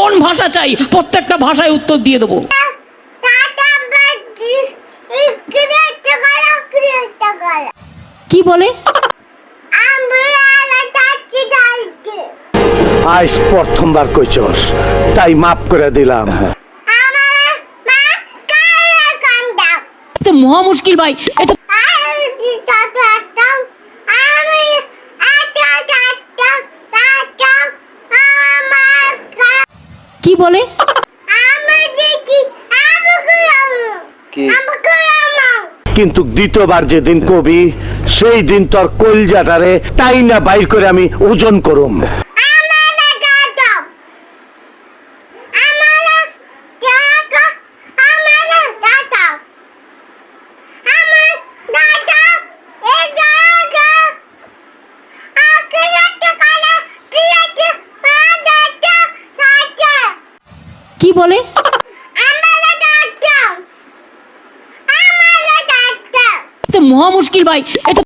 কোন ভাষা চাই, প্রত্যেকটা ভাষায় উত্তর দিয়ে দেবো। কি বলে? আজ প্রথমবার কইছস, তাই মাফ করে দিলাম। তো মহা মুশকিল ভাই, এ তো কি বলে? কিন্তু দ্বিতীয়বার যেদিন কবি, সেই দিন তোর কলজাটারে তাই না বাইর করে আমি ওজন করুম। কি বলে? তো মহা মুশকিল ভাই, এ তো